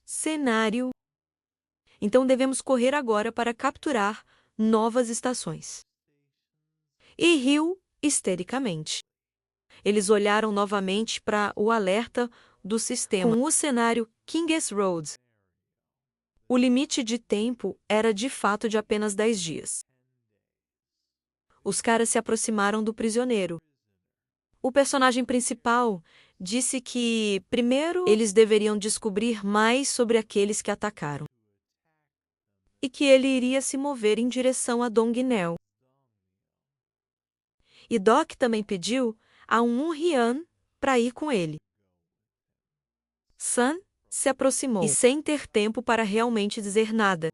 cenário. Então devemos correr agora para capturar novas estações. E riu histericamente. Eles olharam novamente para o alerta do sistema com o cenário Kings Road. O limite de tempo era de fato de apenas 10 dias. Os caras se aproximaram do prisioneiro. O personagem principal disse que, primeiro, eles deveriam descobrir mais sobre aqueles que atacaram. E que ele iria se mover em direção a Dong Neo. E Doc também pediu a Hyun para ir com ele. Sun se aproximou e, sem ter tempo para realmente dizer nada,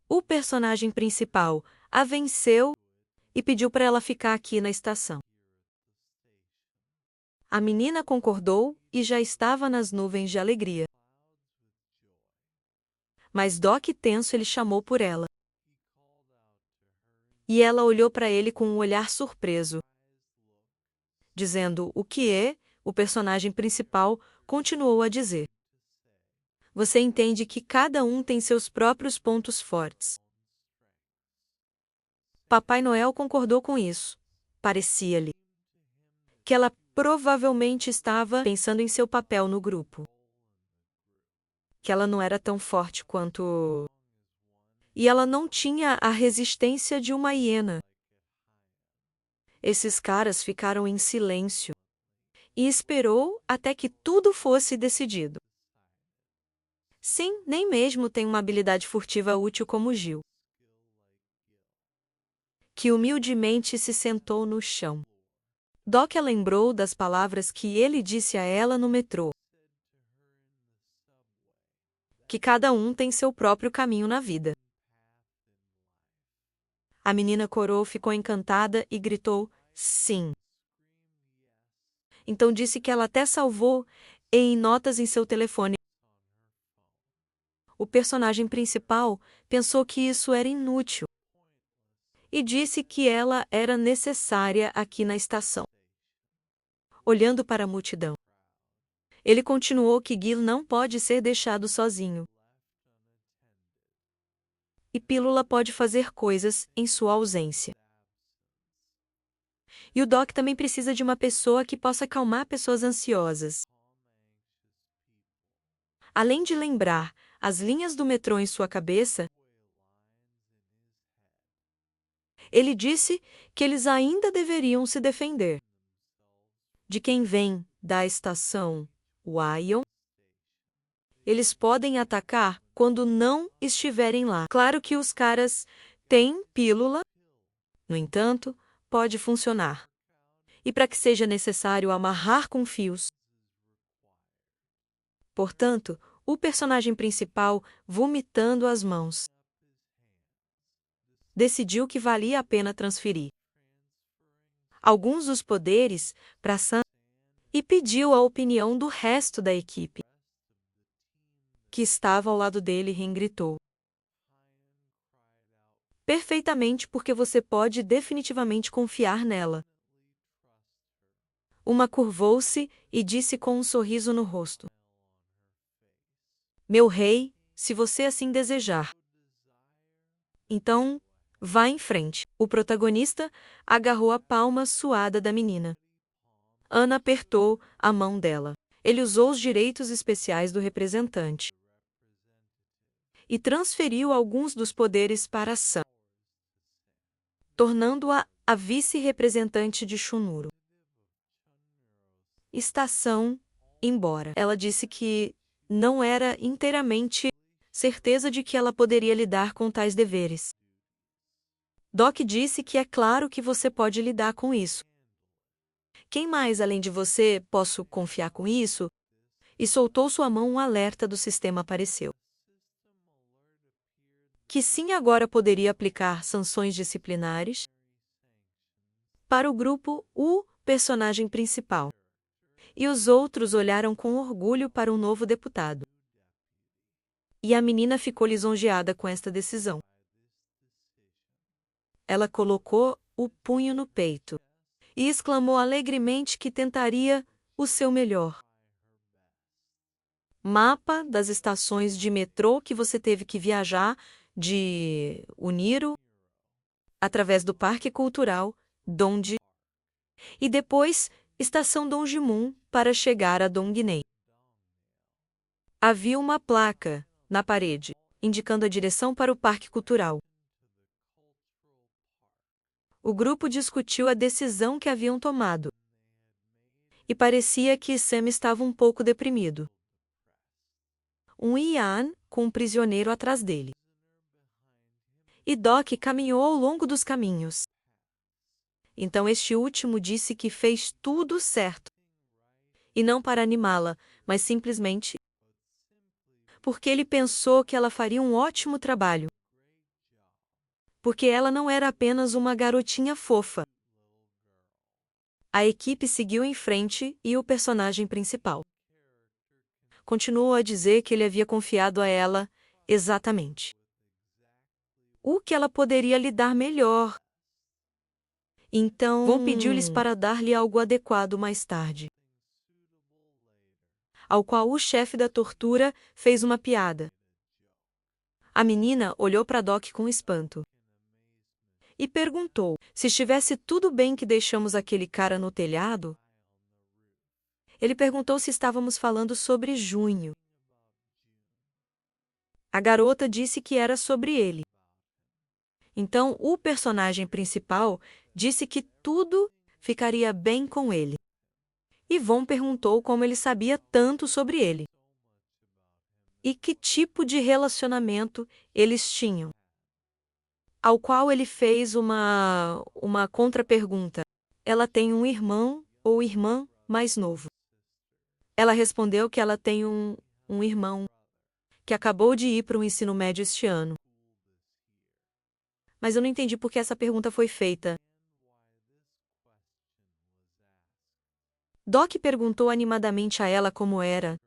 o personagem principal a venceu e pediu para ela ficar aqui na estação. A menina concordou e já estava nas nuvens de alegria. Mas Doc tenso ele chamou por ela. E ela olhou para ele com um olhar surpreso. Dizendo o que é, o personagem principal continuou a dizer. Você entende que cada um tem seus próprios pontos fortes. Papai Noel concordou com isso. Parecia-lhe que ela provavelmente estava pensando em seu papel no grupo. Que ela não era tão forte quanto... E ela não tinha a resistência de uma hiena. Esses caras ficaram em silêncio e esperou até que tudo fosse decidido. Sim, nem mesmo tem uma habilidade furtiva útil como Gil, que humildemente se sentou no chão. Doc lembrou das palavras que ele disse a ela no metrô. Que cada um tem seu próprio caminho na vida. A menina corou, ficou encantada e gritou, sim. Então disse que ela até salvou em notas em seu telefone. O personagem principal pensou que isso era inútil e disse que ela era necessária aqui na estação. Olhando para a multidão, ele continuou que Gil não pode ser deixado sozinho. E Pílula pode fazer coisas em sua ausência. E o Doc também precisa de uma pessoa que possa acalmar pessoas ansiosas. Além de lembrar as linhas do metrô em sua cabeça, ele disse que eles ainda deveriam se defender. De quem vem da estação Wyon, eles podem atacar quando não estiverem lá. Claro que os caras têm pílula, no entanto, pode funcionar. E para que seja necessário amarrar com fios. Portanto, o personagem principal, vomitando as mãos, decidiu que valia a pena transferir alguns dos poderes para Sun e pediu a opinião do resto da equipe, que estava ao lado dele e gritou. Perfeitamente, porque você pode definitivamente confiar nela. Uma curvou-se e disse com um sorriso no rosto. Meu rei, se você assim desejar. Então, vá em frente. O protagonista agarrou a palma suada da menina. Ana apertou a mão dela. Ele usou os direitos especiais do representante e transferiu alguns dos poderes para Sam, tornando-a a vice-representante de Shunuro. Estação, embora ela disse que não era inteiramente certeza de que ela poderia lidar com tais deveres. Doc disse que é claro que você pode lidar com isso. Quem mais além de você posso confiar com isso? E soltou sua mão, um alerta do sistema apareceu. Que sim, agora poderia aplicar sanções disciplinares para o grupo, o personagem principal. E os outros olharam com orgulho para o novo deputado. E a menina ficou lisonjeada com esta decisão. Ela colocou o punho no peito e exclamou alegremente que tentaria o seu melhor. mapa das estações de metrô que você teve que viajar de Uniro através do Parque Cultural Dongji e depois Estação Dongjimun para chegar a Dongguan. Havia uma placa na parede indicando a direção para o Parque Cultural. O grupo discutiu a decisão que haviam tomado. E parecia que Sam estava um pouco deprimido. Ian com um prisioneiro atrás dele. E Doc caminhou ao longo dos caminhos. Então este último disse que fez tudo certo. E não para animá-la, mas simplesmente porque ele pensou que ela faria um ótimo trabalho. Porque ela não era apenas uma garotinha fofa. A equipe seguiu em frente e o personagem principal continuou a dizer que ele havia confiado a ela exatamente o que ela poderia lhe dar melhor. Então, Von pediu-lhes para dar-lhe algo adequado mais tarde. Ao qual o chefe da tortura fez uma piada. A menina olhou para Doc com espanto. E perguntou se estivesse tudo bem que deixamos aquele cara no telhado. Ele perguntou se estávamos falando sobre junho. A garota disse que era sobre ele. Então, o personagem principal disse que tudo ficaria bem com ele. E Von perguntou como ele sabia tanto sobre ele. E que tipo de relacionamento eles tinham. Ao qual ele fez uma contrapergunta. Ela tem um irmão ou irmã mais novo. Ela respondeu que ela tem um irmão que acabou de ir para o ensino médio este ano. Mas eu não entendi por que essa pergunta foi feita. Doc perguntou animadamente a ela como era,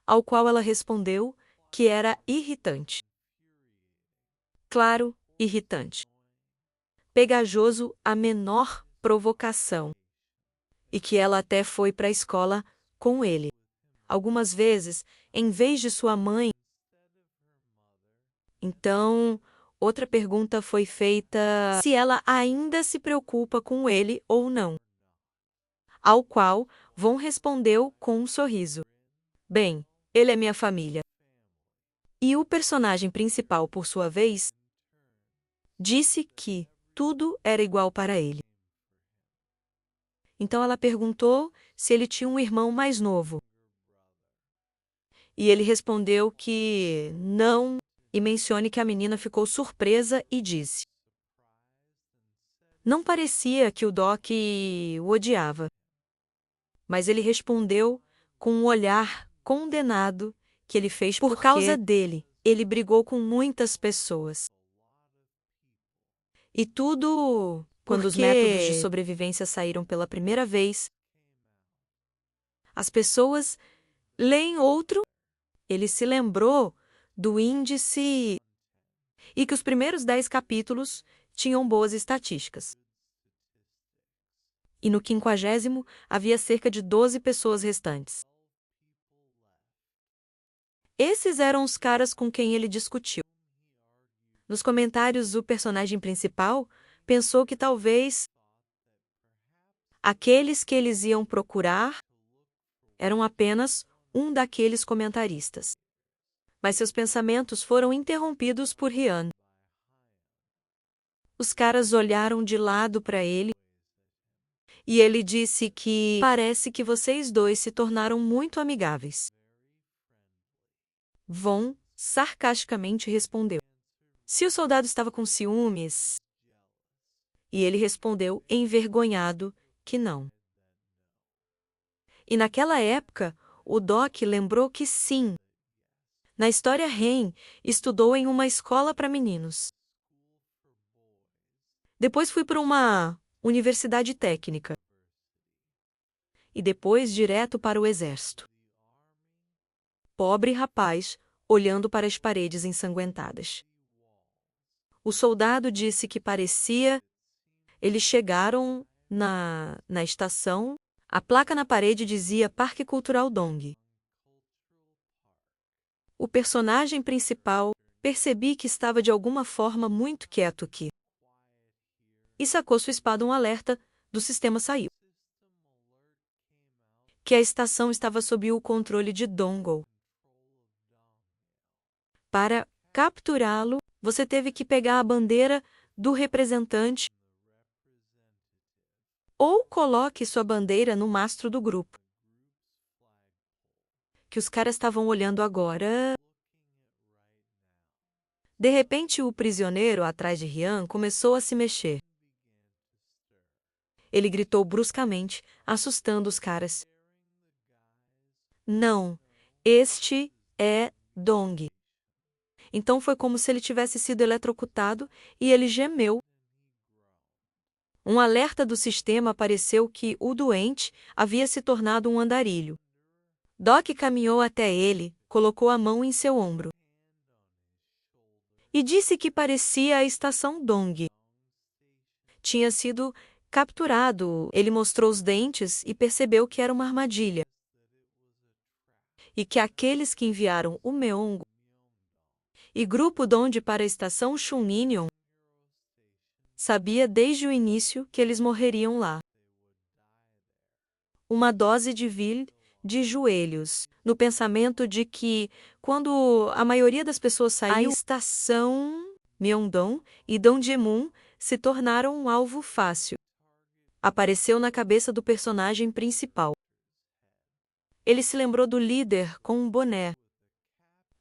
ao qual ela respondeu que era irritante. Claro, irritante. Pegajoso a menor provocação. E que ela até foi para a escola com ele. Algumas vezes, em vez de sua mãe. Então, outra pergunta foi feita se ela ainda se preocupa com ele ou não. Ao qual Von respondeu com um sorriso. Bem, ele é minha família. E o personagem principal, por sua vez, disse que tudo era igual para ele. Então ela perguntou se ele tinha um irmão mais novo. E ele respondeu que não, e mencione que a menina ficou surpresa e disse. Não parecia que o Doc o odiava. Mas ele respondeu com um olhar condenado que ele fez por causa dele. Ele brigou com muitas pessoas. E tudo quando os métodos de sobrevivência saíram pela primeira vez. As pessoas leem outro. Ele se lembrou do índice e que os primeiros 10 capítulos tinham boas estatísticas. E no 50º havia cerca de 12 pessoas restantes. Esses eram os caras com quem ele discutiu. Nos comentários, o personagem principal pensou que talvez aqueles que eles iam procurar eram apenas um daqueles comentaristas. Mas seus pensamentos foram interrompidos por Ryan. Os caras olharam de lado para ele e ele disse que parece que vocês dois se tornaram muito amigáveis. Von sarcasticamente respondeu. Se o soldado estava com ciúmes? E ele respondeu envergonhado que não. E naquela época, o Doc lembrou que sim. Na história, Ren estudou em uma escola para meninos. Depois fui para uma universidade técnica. E depois direto para o exército. Pobre rapaz, olhando para as paredes ensanguentadas. O soldado disse que parecia. Eles chegaram na estação. A placa na parede dizia Parque Cultural Dong. o personagem principal, percebi que estava de alguma forma muito quieto aqui. E sacou sua espada. Um alerta do sistema saiu. Que a estação estava sob o controle de Dongle. Para capturá-lo, você teve que pegar a bandeira do representante ou coloque sua bandeira no mastro do grupo. Que os caras estavam olhando agora. De repente, o prisioneiro atrás de Rian começou a se mexer. Ele gritou bruscamente, assustando os caras. Não, este é Dong. Então foi como se ele tivesse sido eletrocutado e ele gemeu. Um alerta do sistema apareceu que o doente havia se tornado um andarilho. Doc caminhou até ele, colocou a mão em seu ombro e disse que parecia a estação Dong. Tinha sido capturado. Ele mostrou os dentes e percebeu que era uma armadilha. E que aqueles que enviaram o Meongo e grupo Dong para a estação Chuninion sabia desde o início que eles morreriam lá. Uma dose de vil de joelhos, no pensamento de que, quando a maioria das pessoas saiu, a estação Myeongdong e Dongdaemun se tornaram um alvo fácil. Apareceu na cabeça do personagem principal. Ele se lembrou do líder com um boné,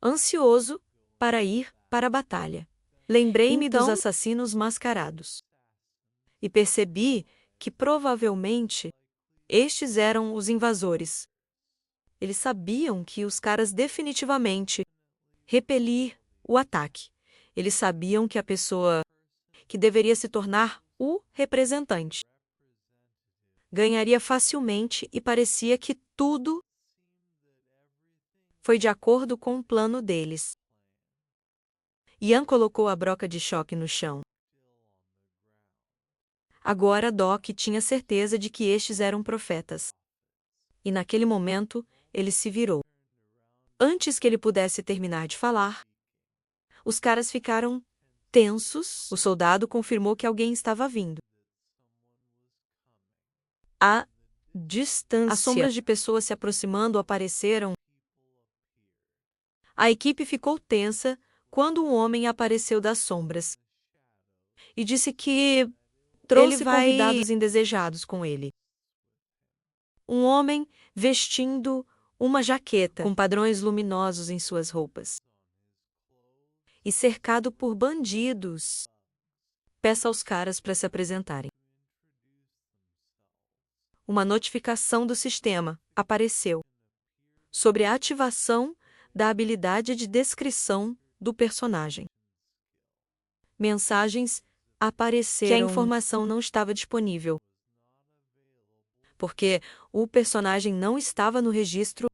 ansioso para ir para a batalha. Lembrei-me dos assassinos mascarados. E percebi que provavelmente estes eram os invasores. Eles sabiam que os caras definitivamente repelir o ataque. Eles sabiam que a pessoa que deveria se tornar o representante ganharia facilmente e parecia que tudo foi de acordo com o plano deles. Ian colocou a broca de choque no chão. Agora Doc tinha certeza de que estes eram profetas. E naquele momento, ele se virou. Antes que ele pudesse terminar de falar, os caras ficaram tensos. O soldado confirmou que alguém estava vindo. À distância, as sombras de pessoas se aproximando apareceram. A equipe ficou tensa quando um homem apareceu das sombras e disse que trouxe convidados indesejados com ele. Um homem vestindo uma jaqueta com padrões luminosos em suas roupas e cercado por bandidos. Peça aos caras para se apresentarem. Uma notificação do sistema apareceu sobre a ativação da habilidade de descrição do personagem. Mensagens apareceram que a informação não estava disponível, porque o personagem não estava no registro.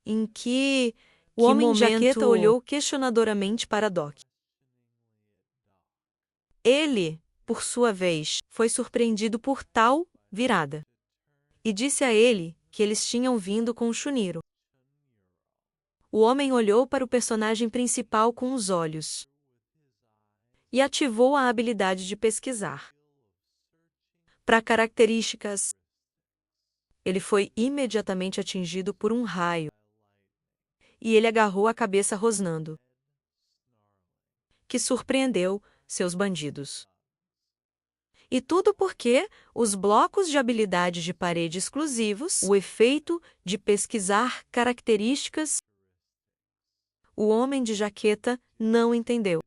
Em que o homem de jaqueta olhou questionadoramente para Doc. Ele, por sua vez, foi surpreendido por tal virada e disse a ele que eles tinham vindo com o Shuniro. O homem olhou para o personagem principal com os olhos e ativou a habilidade de pesquisar. Para características, ele foi imediatamente atingido por um raio e ele agarrou a cabeça rosnando, que surpreendeu seus bandidos. E tudo porque os blocos de habilidade de parede exclusivos, o efeito de pesquisar características, o homem de jaqueta não entendeu.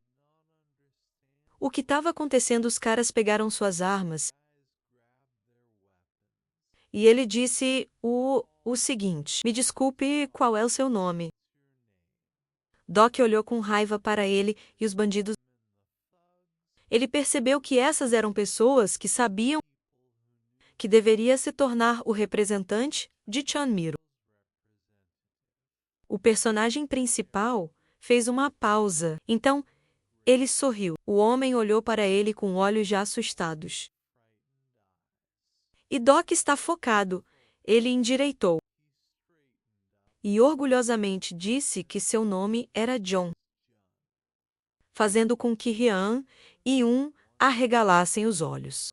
O que estava acontecendo? Os caras pegaram suas armas e ele disse o seguinte: me desculpe, qual é o seu nome? Doc olhou com raiva para ele e os bandidos. Ele percebeu que essas eram pessoas que sabiam que deveria se tornar o representante de Chanmiro. O personagem principal fez uma pausa. Então, ele sorriu. O homem olhou para ele com olhos já assustados. E Doc está focado. Ele endireitou. e orgulhosamente disse que seu nome era John, fazendo com que Ryan e arregalassem os olhos.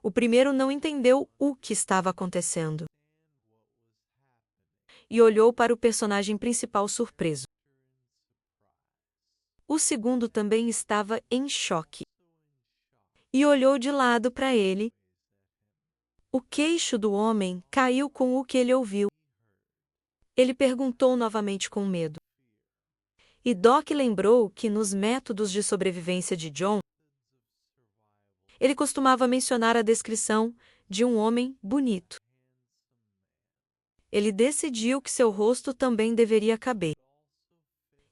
O primeiro não entendeu o que estava acontecendo e olhou para o personagem principal surpreso. O segundo também estava em choque e olhou de lado para ele. O queixo do homem caiu com o que ele ouviu. Ele perguntou novamente com medo. E Doc lembrou que nos métodos de sobrevivência de John, ele costumava mencionar a descrição de um homem bonito. Ele decidiu que seu rosto também deveria caber.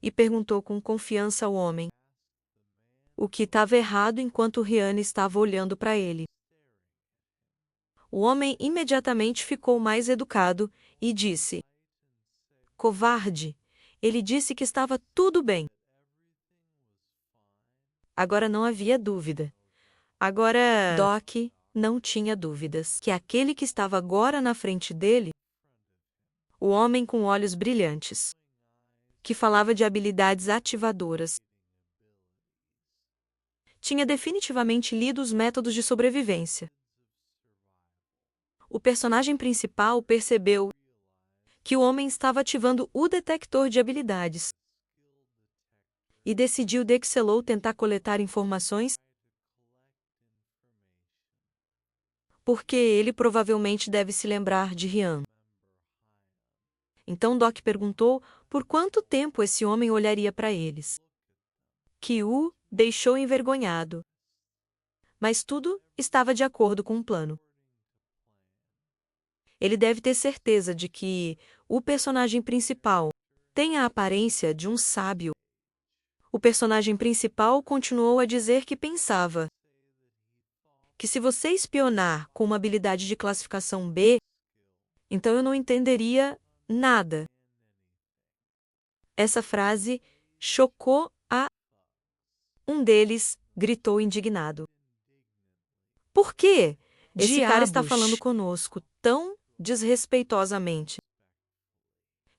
E perguntou com confiança ao homem o que estava errado enquanto Ryan estava olhando para ele. O homem imediatamente ficou mais educado e disse: "Covarde, ele disse que estava tudo bem." Agora não havia dúvida. Agora, Doc não tinha dúvidas que aquele que estava agora na frente dele, o homem com olhos brilhantes, que falava de habilidades ativadoras, tinha definitivamente lido os métodos de sobrevivência. O personagem principal percebeu que o homem estava ativando o detector de habilidades e decidiu Dexelou tentar coletar informações porque ele provavelmente deve se lembrar de Ryan. Então Doc perguntou por quanto tempo esse homem olharia para eles. Que o deixou envergonhado. Mas tudo estava de acordo com o plano. Ele deve ter certeza de que o personagem principal tem a aparência de um sábio. O personagem principal continuou a dizer que pensava que se você espionar com uma habilidade de classificação B, então eu não entenderia nada. Essa frase chocou a... Um deles gritou indignado. Por quê? Esse cara está falando conosco tão desrespeitosamente.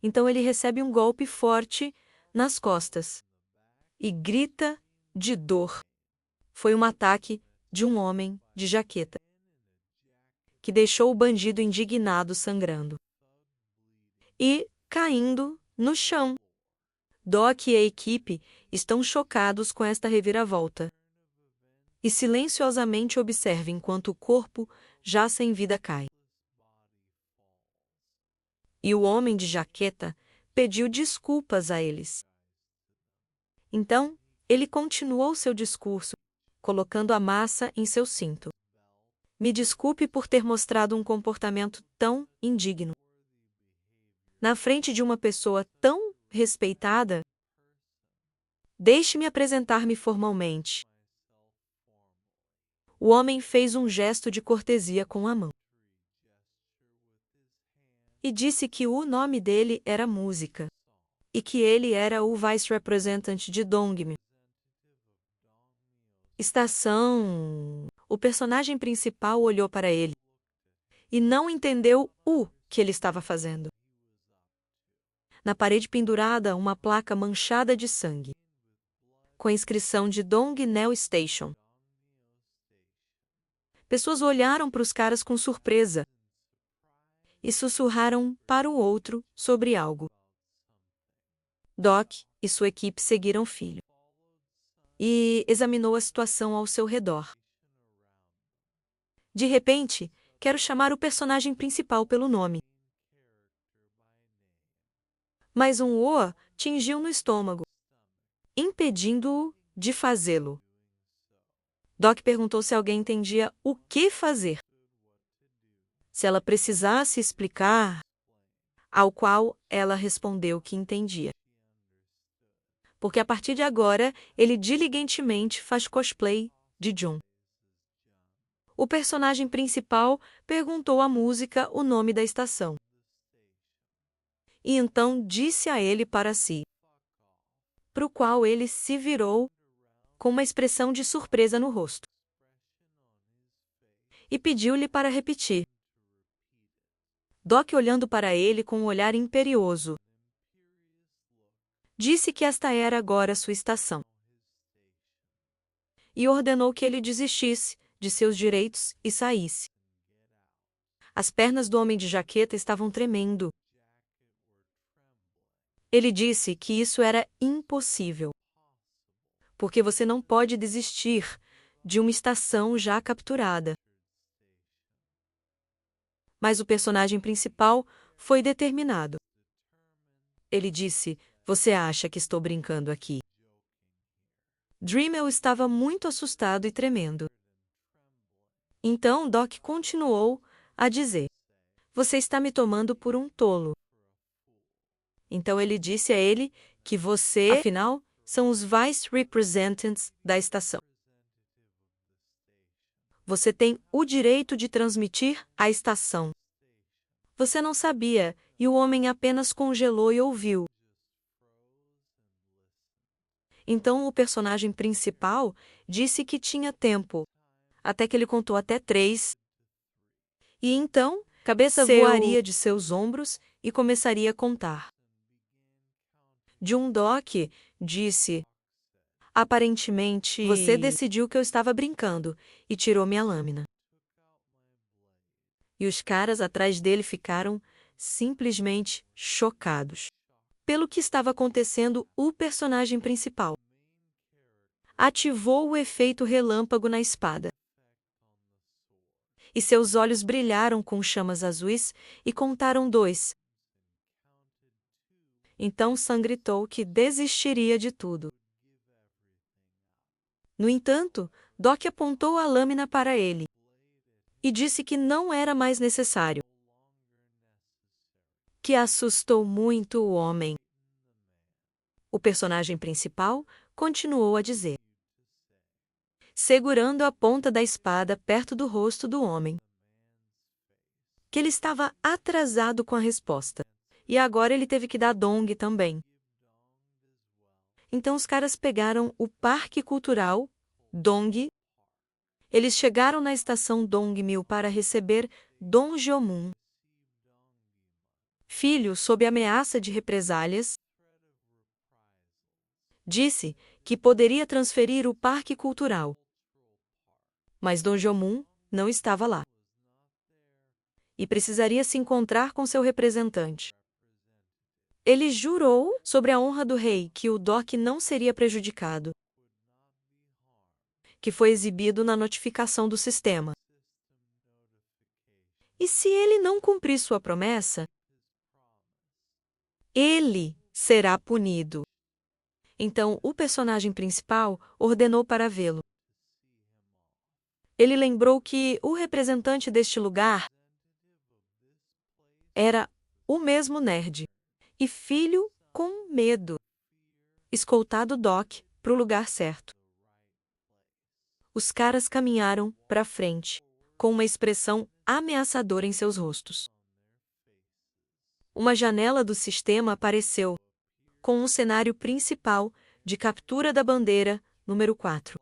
Então ele recebe um golpe forte nas costas e grita de dor. Foi um ataque de um homem de jaqueta que deixou o bandido indignado sangrando e caindo no chão. Doc e a equipe estão chocados com esta reviravolta e silenciosamente observam enquanto o corpo já sem vida cai. E o homem de jaqueta pediu desculpas a eles. Então, ele continuou seu discurso, colocando a massa em seu cinto. Me desculpe por ter mostrado um comportamento tão indigno. Na frente de uma pessoa tão respeitada, deixe-me apresentar-me formalmente. O homem fez um gesto de cortesia com a mão. E disse que o nome dele era Música, e que ele era o Vice Representative de Dongme. Estação... O personagem principal olhou para ele e não entendeu o que ele estava fazendo. Na parede pendurada, uma placa manchada de sangue, com a inscrição de Dongneo Station. Pessoas olharam para os caras com surpresa e sussurraram para o outro sobre algo. Doc e sua equipe seguiram o filho e examinou a situação ao seu redor. De repente, quero chamar o personagem principal pelo nome. Mas um "o" tingiu no estômago, impedindo-o de fazê-lo. Doc perguntou se alguém entendia o que fazer. Se ela precisasse explicar, ao qual ela respondeu que entendia. Porque a partir de agora, ele diligentemente faz cosplay de John. O personagem principal perguntou à música o nome da estação. E então disse a ele para si, para o qual ele se virou com uma expressão de surpresa no rosto. E pediu-lhe para repetir. Doc, olhando para ele com um olhar imperioso, disse que esta era agora sua estação. E ordenou que ele desistisse de seus direitos e saísse. As pernas do homem de jaqueta estavam tremendo. Ele disse que isso era impossível, porque você não pode desistir de uma estação já capturada. Mas o personagem principal foi determinado. Ele disse: "Você acha que estou brincando aqui?" Dremel estava muito assustado e tremendo. Então Doc continuou a dizer: "Você está me tomando por um tolo." Então ele disse a ele que você, afinal, são os Vice Representatives da estação. Você tem o direito de transmitir a estação. Você não sabia, e o homem apenas congelou e ouviu. Então o personagem principal disse que tinha tempo, até que ele contou até 3. E então, a cabeça voaria de seus ombros e começaria a contar. Doc disse: "Aparentemente, você decidiu que eu estava brincando e tirou minha lâmina." E os caras atrás dele ficaram simplesmente chocados. Pelo que estava acontecendo, o personagem principal ativou o efeito relâmpago na espada. E seus olhos brilharam com chamas azuis e contaram 2. Então Sam gritou que desistiria de tudo. No entanto, Doc apontou a lâmina para ele e disse que não era mais necessário, que assustou muito o homem. O personagem principal continuou a dizer, segurando a ponta da espada perto do rosto do homem, que ele estava atrasado com a resposta, e agora ele teve que dar dong também. Então os caras pegaram o Parque Cultural Dong. Eles chegaram na estação Dongmil para receber Dong Jiomun, filho sob ameaça de represálias. Disse que poderia transferir o Parque Cultural, mas Dong Jiomun não estava lá e precisaria se encontrar com seu representante. Ele jurou sobre a honra do rei que o Doc não seria prejudicado, que foi exibido na notificação do sistema. E se ele não cumprir sua promessa, ele será punido. Então o personagem principal ordenou para vê-lo. Ele lembrou que o representante deste lugar era o mesmo nerd, e filho com medo, escoltado Doc para o lugar certo. Os caras caminharam para frente, com uma expressão ameaçadora em seus rostos. Uma janela do sistema apareceu, com um cenário principal de captura da bandeira número 4.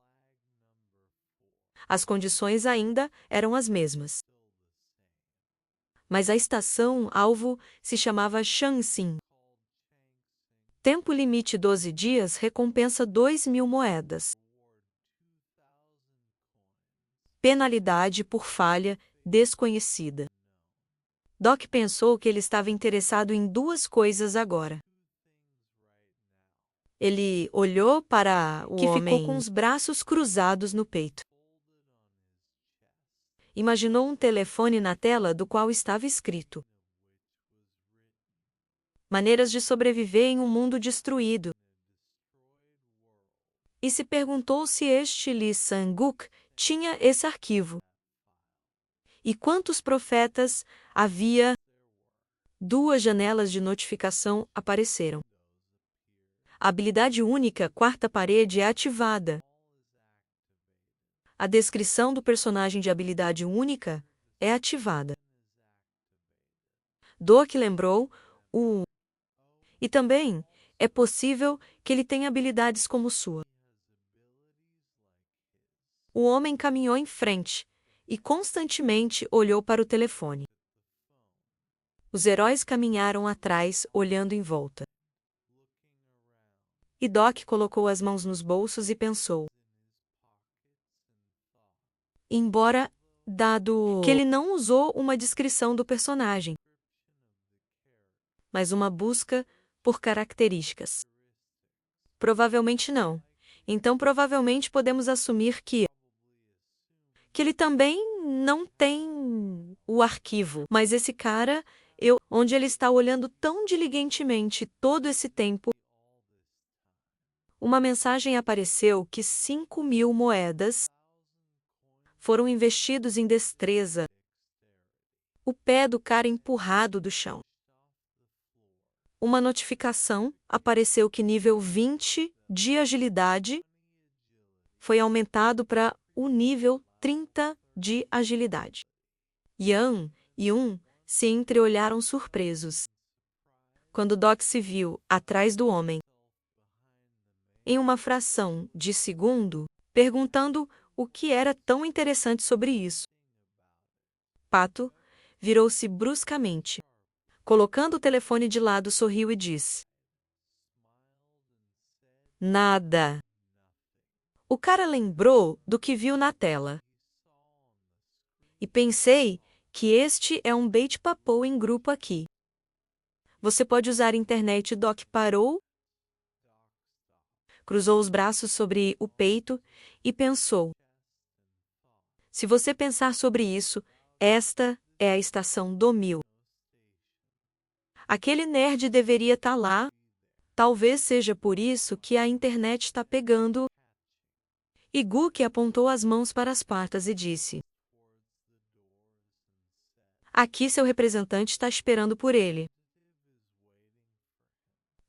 As condições ainda eram as mesmas. Mas a estação-alvo se chamava Changxin. Tempo limite 12 dias, recompensa 2.000 moedas. Penalidade por falha desconhecida. Doc pensou que ele estava interessado em 2 coisas agora. Ele olhou para o homem, que ficou com os braços cruzados no peito. Imaginou um telefone na tela do qual estava escrito: maneiras de sobreviver em um mundo destruído. E se perguntou se este Lee Sang-guk tinha esse arquivo. E quantos profetas havia? 2 janelas de notificação apareceram. A habilidade única, quarta parede, é ativada. A descrição do personagem de habilidade única é ativada. Doc lembrou e também é possível que ele tenha habilidades como sua. O homem caminhou em frente e constantemente olhou para o telefone. Os heróis caminharam atrás, olhando em volta. E Doc colocou as mãos nos bolsos e pensou. Embora, dado que ele não usou uma descrição do personagem, mas uma busca por características. Provavelmente não. Então provavelmente podemos assumir que ele também não tem o arquivo, mas esse cara, onde ele está olhando tão diligentemente todo esse tempo, uma mensagem apareceu que 5.000 moedas foram investidos em destreza. O pé do cara empurrado do chão. Uma notificação apareceu que nível 20 de agilidade foi aumentado para o nível 30 de agilidade. Yan e se entreolharam surpresos quando Doc se viu atrás do homem. Em uma fração de segundo, perguntando o que era tão interessante sobre isso. Pato virou-se bruscamente. Colocando o telefone de lado, sorriu e disse: Nada. O cara lembrou do que viu na tela. E pensei que este é um bate-papo em grupo aqui. Você pode usar a internet. Doc parou, cruzou os braços sobre o peito e pensou. Se você pensar sobre isso, esta é a estação do 1000. Aquele nerd deveria estar lá. Talvez seja por isso que a internet está pegando. E Guk apontou as mãos para as portas e disse: Aqui seu representante está esperando por ele.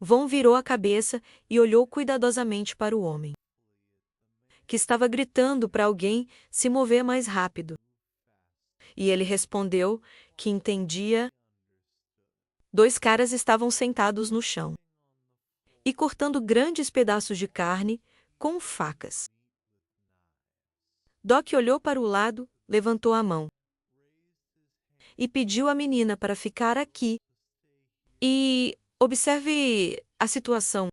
Von virou a cabeça e olhou cuidadosamente para o homem, que estava gritando para alguém se mover mais rápido. E ele respondeu que entendia. 2 caras estavam sentados no chão e cortando grandes pedaços de carne com facas. Doc olhou para o lado, levantou a mão e pediu à menina para ficar aqui e observe a situação,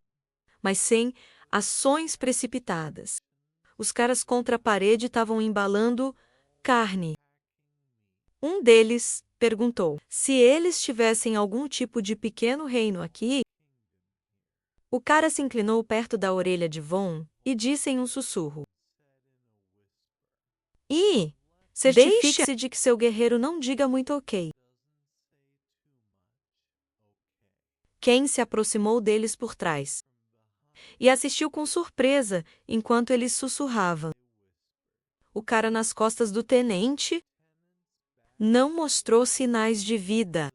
mas sem ações precipitadas. Os caras contra a parede estavam embalando carne. Um deles perguntou se eles tivessem algum tipo de pequeno reino aqui. O cara se inclinou perto da orelha de Von e disse em um sussurro: E certifique-se de que seu guerreiro não diga muito ok. Ken se aproximou deles por trás e assistiu com surpresa enquanto eles sussurravam. O cara nas costas do tenente não mostrou sinais de vida.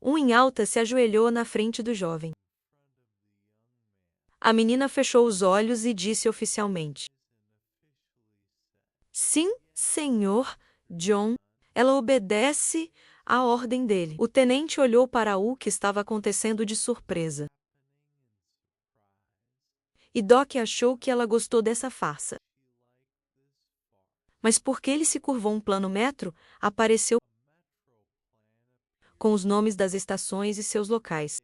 Um em alta se ajoelhou na frente do jovem. A menina fechou os olhos e disse oficialmente: Sim, senhor John. Ela obedece à ordem dele. O tenente olhou para o que estava acontecendo de surpresa. E Doc achou que ela gostou dessa farsa. Mas porque ele se curvou um plano metro, apareceu com os nomes das estações e seus locais.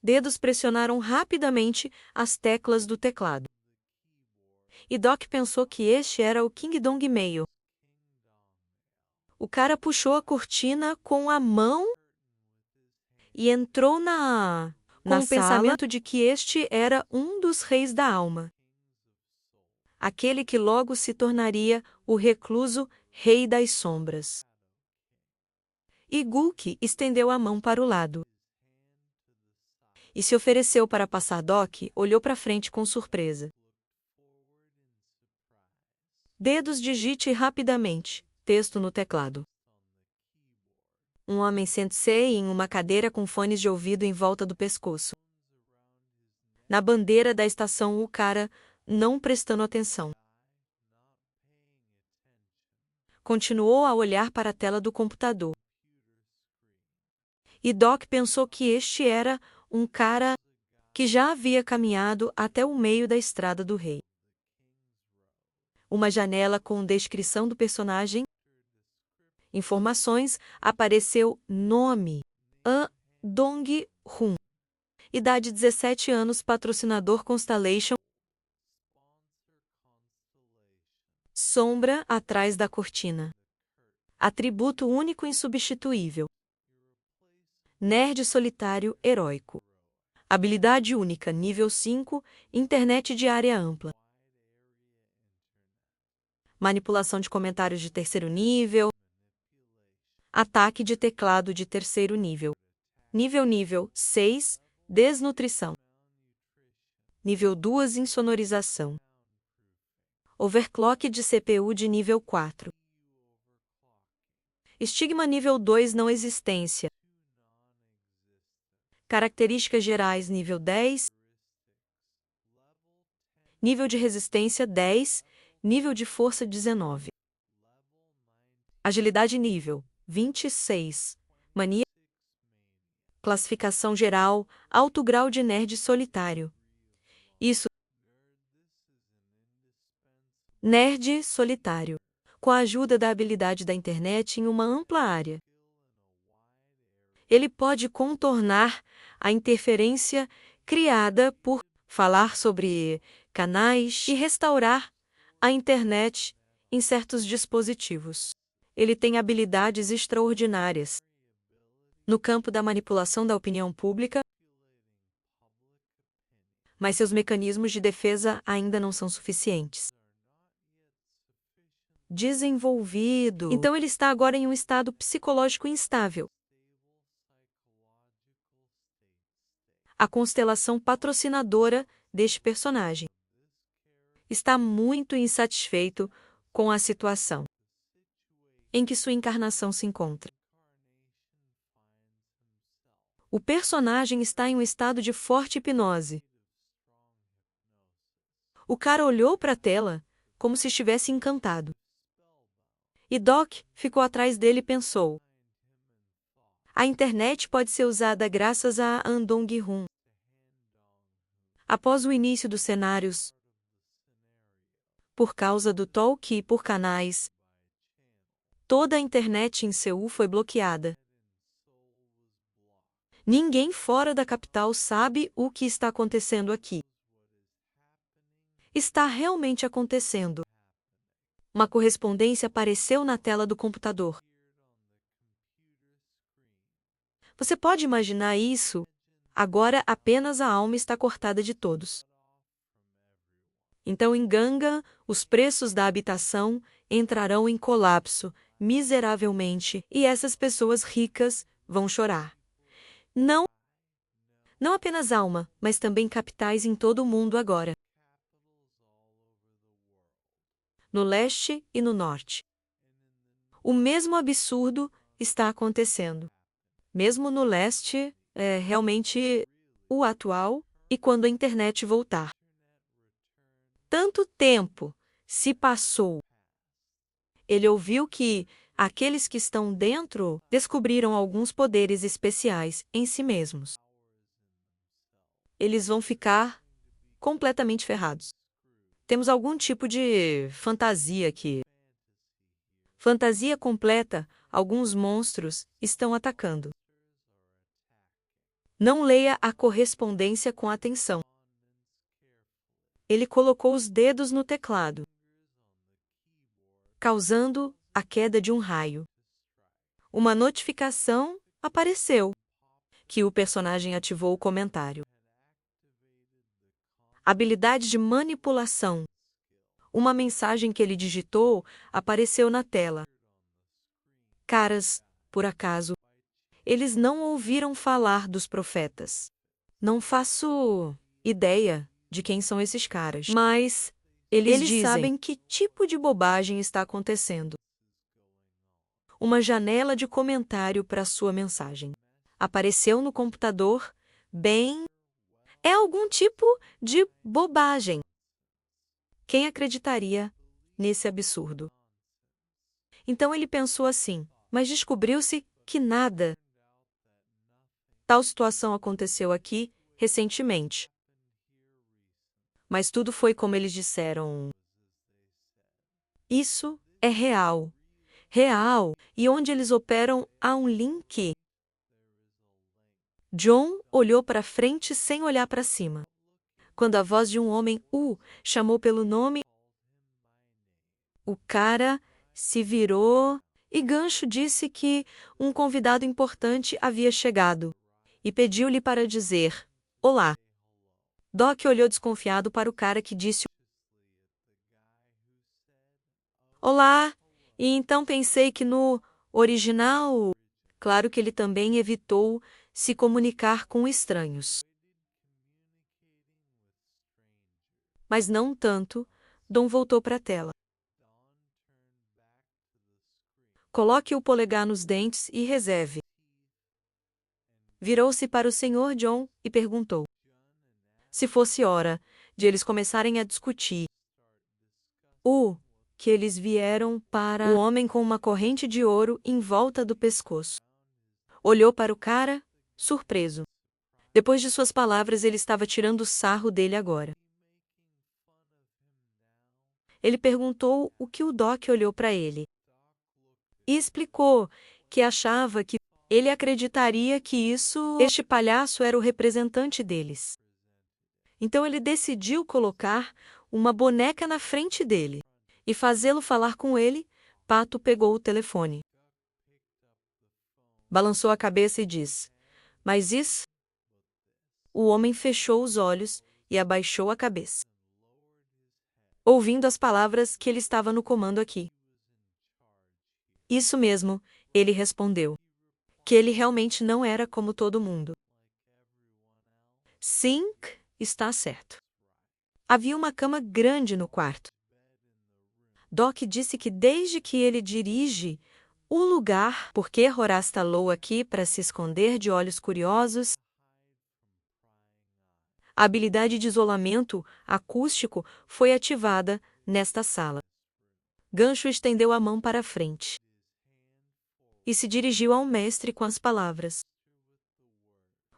Dedos pressionaram rapidamente as teclas do teclado. E Doc pensou que este era o King Dong Mail. O cara puxou a cortina com a mão e entrou com o pensamento de que este era um dos reis da alma. Aquele que logo se tornaria o recluso rei das sombras. E Guk estendeu a mão para o lado. E se ofereceu para passar. Doc olhou para frente com surpresa. Dedos digite rapidamente. Texto no teclado. Um homem senta-se em uma cadeira com fones de ouvido em volta do pescoço. Na bandeira da estação, o cara não prestando atenção. Continuou a olhar para a tela do computador. E Doc pensou que este era um cara que já havia caminhado até o meio da estrada do rei. Uma janela com descrição do personagem Informações, apareceu nome. An Dong-hun. Idade 17 anos, patrocinador Constellation. Sombra atrás da cortina. Atributo único e insubstituível. Nerd solitário heróico. Habilidade única, nível 5, internet de área ampla. Manipulação de comentários de terceiro nível. Ataque de teclado de terceiro nível. Nível 6, desnutrição. Nível 2, insonorização. Overclock de CPU de nível 4. Estigma nível 2, não existência. Características gerais nível 10. Nível de resistência 10. Nível de força 19. Agilidade nível 26. Mania. Classificação geral, alto grau de nerd solitário. Isso. Nerd solitário. Com a ajuda da habilidade da internet em uma ampla área. Ele pode contornar a interferência criada por falar sobre canais e restaurar a internet em certos dispositivos. Ele tem habilidades extraordinárias no campo da manipulação da opinião pública, mas seus mecanismos de defesa ainda não são suficientes. Desenvolvido. Então ele está agora em um estado psicológico instável. A constelação patrocinadora deste personagem está muito insatisfeito com a situação em que sua encarnação se encontra. O personagem está em um estado de forte hipnose. O cara olhou para a tela como se estivesse encantado. E Doc ficou atrás dele e pensou: a internet pode ser usada graças a An Dong-hun. Após o início dos cenários, por causa do talk e por canais, toda a internet em Seul foi bloqueada. Ninguém fora da capital sabe o que está acontecendo aqui. Está realmente acontecendo. Uma correspondência apareceu na tela do computador. Você pode imaginar isso? Agora apenas a alma está cortada de todos. Então em Gangan, os preços da habitação entrarão em colapso miseravelmente e essas pessoas ricas vão chorar. Não apenas alma, mas também capitais em todo o mundo agora. No leste e no norte. O mesmo absurdo está acontecendo. Mesmo no leste, é realmente o atual, e quando a internet voltar. Tanto tempo se passou. Ele ouviu que aqueles que estão dentro descobriram alguns poderes especiais em si mesmos. Eles vão ficar completamente ferrados. Temos algum tipo de fantasia aqui. Fantasia completa, alguns monstros estão atacando. Não leia a correspondência com atenção. Ele colocou os dedos no teclado, causando a queda de um raio. Uma notificação apareceu, que o personagem ativou o comentário. Habilidade de manipulação. Uma mensagem que ele digitou apareceu na tela. Caras, por acaso, eles não ouviram falar dos profetas. Não faço ideia de quem são esses caras, mas eles dizem, sabem que tipo de bobagem está acontecendo. Uma janela de comentário para sua mensagem apareceu no computador, é algum tipo de bobagem. Quem acreditaria nesse absurdo? Então ele pensou assim, mas descobriu-se que nada. Tal situação aconteceu aqui recentemente. Mas tudo foi como eles disseram. Isso é real. real, e onde eles operam há um link. John olhou para frente sem olhar para cima. Quando a voz de um homem chamou pelo nome, o cara se virou e Gancho disse que um convidado importante havia chegado e pediu-lhe para dizer: "Olá." Doc olhou desconfiado para o cara que disse: "Olá." E então pensei que no original, claro que ele também evitou se comunicar com estranhos. Mas não tanto, Dom voltou para a tela. Coloque o polegar nos dentes e reserve. Virou-se para o Sr. John e perguntou: se fosse hora de eles começarem a discutir, que eles vieram para o homem com uma corrente de ouro em volta do pescoço. Olhou para o cara, surpreso. Depois de suas palavras, ele estava tirando sarro dele agora. Ele perguntou o que o Doc olhou para ele. E explicou que achava que ele acreditaria que este palhaço era o representante deles. Então ele decidiu colocar uma boneca na frente dele e fazê-lo falar com ele. Pato pegou o telefone. Balançou a cabeça e disse: "Mas isso?" O homem fechou os olhos e abaixou a cabeça, ouvindo as palavras que ele estava no comando aqui. "Isso mesmo," ele respondeu. Que ele realmente não era como todo mundo. Sim, está certo. Havia uma cama grande no quarto. Doc disse que desde que ele dirige o lugar, porque Horace estalou aqui para se esconder de olhos curiosos, a habilidade de isolamento acústico foi ativada nesta sala. Gancho estendeu a mão para a frente e se dirigiu ao mestre com as palavras: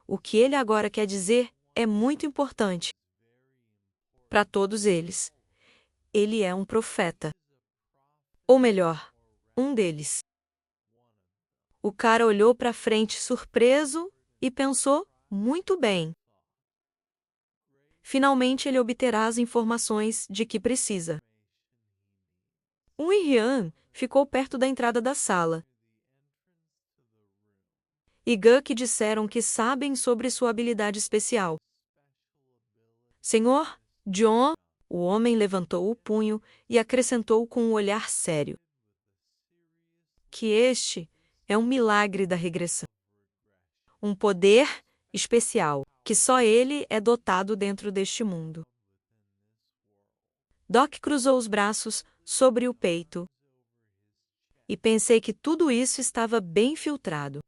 "O que ele agora quer dizer é muito importante para todos eles. Ele é um profeta. Ou melhor, um deles." O cara olhou para frente surpreso e pensou: muito bem. Finalmente ele obterá as informações de que precisa. Rian ficou perto da entrada da sala. E Guk disseram que sabem sobre sua habilidade especial. Senhor John, o homem levantou o punho e acrescentou com um olhar sério: que este é um milagre da regressão. Um poder especial, que só ele é dotado dentro deste mundo. Doc cruzou os braços sobre o peito. E pensei que tudo isso estava bem filtrado.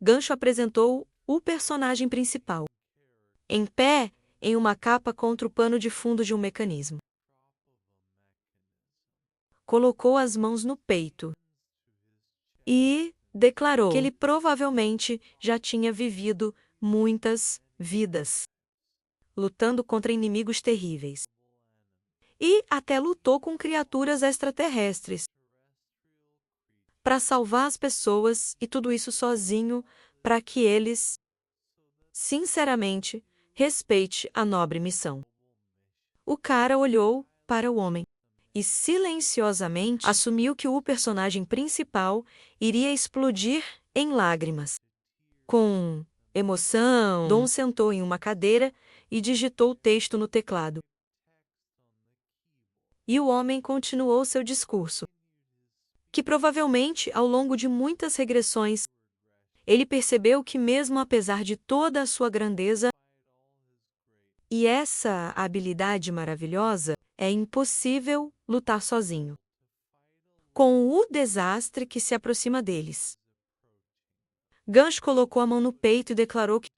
Gancho apresentou o personagem principal, em pé em uma capa contra o pano de fundo de um mecanismo. Colocou as mãos no peito e declarou que ele provavelmente já tinha vivido muitas vidas, lutando contra inimigos terríveis. E até lutou com criaturas extraterrestres para salvar as pessoas e tudo isso sozinho para que eles, sinceramente, respeite a nobre missão. O cara olhou para o homem e silenciosamente assumiu que o personagem principal iria explodir em lágrimas. Com emoção, Dom sentou em uma cadeira e digitou o texto no teclado. E o homem continuou seu discurso, que provavelmente, ao longo de muitas regressões, ele percebeu que mesmo apesar de toda a sua grandeza e essa habilidade maravilhosa, é impossível lutar sozinho com o desastre que se aproxima deles. Gancho colocou a mão no peito e declarou que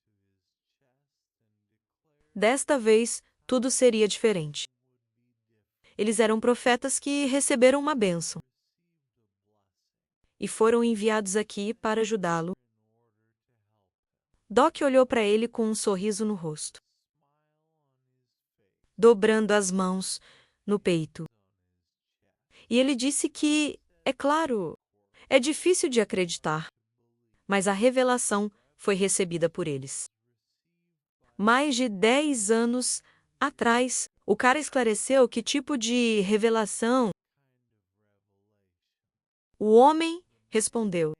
desta vez tudo seria diferente. Eles eram profetas que receberam uma bênção e foram enviados aqui para ajudá-lo. Doc olhou para ele com um sorriso no rosto, dobrando as mãos no peito. E ele disse que É claro, é difícil de acreditar, mas a revelação foi recebida por eles. Mais de 10 anos atrás, o cara esclareceu que tipo de revelação. O homem respondeu: